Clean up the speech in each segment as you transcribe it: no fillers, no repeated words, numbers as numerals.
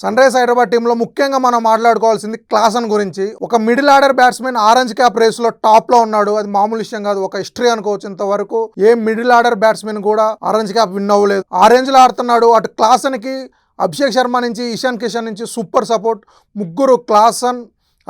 Sun rise Hyderabad టీంలో ముఖ్యంగా మనం మాట్లాడుకోవాల్సింది క్లాసన్ గురించి. ఒక middle order batsmen orange cap race లో టాప్ లో ఉన్నాడు. అది మామూలు విషయం కాదు, ఒక హిస్టరీ అనుకోవచ్చు. ఇంతవరకు ఏ మిడిల్ ఆర్డర్ బ్యాట్స్మెన్ కూడా ఆరెంజ్ క్యాప్ విన్ అవ్వలేదు. ఆరెంజ్ లో ఆడుతున్నాడు. అటు క్లాసన్ కి అభిషేక్ శర్మ నుంచి ఇషాన్ కిషన్ నుంచి సూపర్ సపోర్ట్. ముగ్గురు క్లాసన్,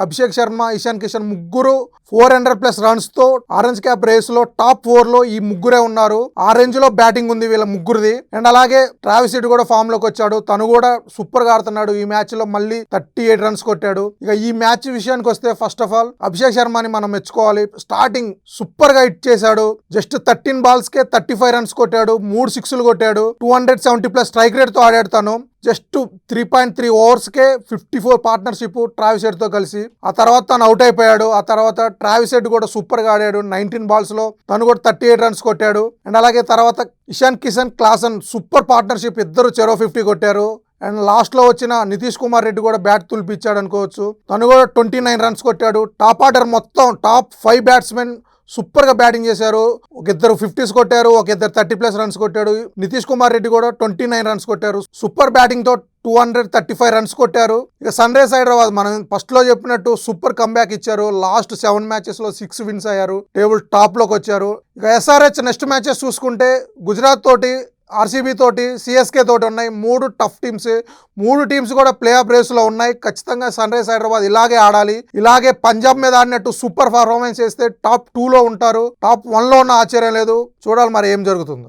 అభిషేక్ శర్మ, ఇషాన్ కిషన్ ముగ్గురు 400+ రన్స్ తో ఆరెంజ్ క్యాప్ రేస్ లో టాప్ 4 లో ఈ ముగ్గురే ఉన్నారు. ఆ రేంజ్ లో బ్యాటింగ్ ఉంది వీళ్ళ ముగ్గురిది. అండ్ అలాగే ట్రావిస్ హెడ్ కూడా ఫామ్ లోకి వచ్చాడు. తను కూడా సూపర్ గా ఆడుతున్నాడు. ఈ మ్యాచ్ లో మళ్ళీ 38 రన్స్ కొట్టాడు. ఇక ఈ మ్యాచ్ విషయానికి వస్తే ఫస్ట్ ఆఫ్ ఆల్ అభిషేక్ శర్మని మనం మెచ్చుకోవాలి. స్టార్టింగ్ సూపర్ గా హిట్ చేశాడు. జస్ట్ 13 balls కే 35 రన్స్ కొట్టాడు. 3 సిక్స్లు కొట్టాడు. 270+ స్ట్రైక్ రేట్ తో ఆడాడు తను. జస్ట్ 3.3 overs కే 54 పార్ట్నర్షిప్ ట్రావిస్ హెడ్ తో కలిసి. ఆ తర్వాత తను అవుట్ అయిపోయాడు. ఆ తర్వాత ట్రావిస్ హెడ్ కూడా సూపర్ గా ఆడాడు. 19 balls లో తను కూడా 38 రన్స్ కొట్టాడు. అండ్ అలాగే తర్వాత Ishan Kishan, Klaasen super partnership, ఇద్దరు చెరో 50 కొట్టారు. అండ్ లాస్ట్ లో వచ్చిన నితీష్ కుమార్ రెడ్డి కూడా బ్యాట్ తులిపిచ్చాడు అనుకోవచ్చు. తను కూడా 29 రన్స్ కొట్టాడు. టాప్ ఆర్డర్ మొత్తం టాప్ 5 బ్యాట్స్మెన్ సూపర్ గా బ్యాటింగ్ చేశారు. ఒక ఇద్దరు 50s కొట్టారు, ఒక ఇద్దరు 30+ రన్స్ కొట్టాడు. నితీష్ కుమార్ రెడ్డి కూడా 29 రన్స్ కొట్టారు. సూపర్ బ్యాటింగ్ తో 235 రన్స్ కొట్టారు. ఇక సన్ రైజ్ హైదరాబాద్ మనం ఫస్ట్ లో చెప్పినట్టు సూపర్ కంబ్యాక్ ఇచ్చారు. లాస్ట్ 7 matches లో 6 wins అయ్యారు. టేబుల్ టాప్ లోకి వచ్చారు. ఇక SRH నెక్స్ట్ మ్యాచెస్ చూసుకుంటే గుజరాత్ తోటి, ఆర్సీబీ తోటి, సిఎస్కే తోటి ఉన్నాయి. 3 టఫ్ టీమ్స్. 3 టీమ్స్ కూడా ప్లే ఆఫ్ రేస్ లో ఉన్నాయి. ఖచ్చితంగా సన్ రైజ్ హైదరాబాద్ ఇలాగే ఆడాలి. ఇలాగే పంజాబ్ మీద ఆడినట్టు సూపర్ పర్ఫార్మెన్స్ చేస్తే టాప్ 2 లో ఉంటారు. టాప్ 1 లో ఉన్న ఆశ్చర్యం లేదు. చూడాలి మరి ఏం జరుగుతుందో.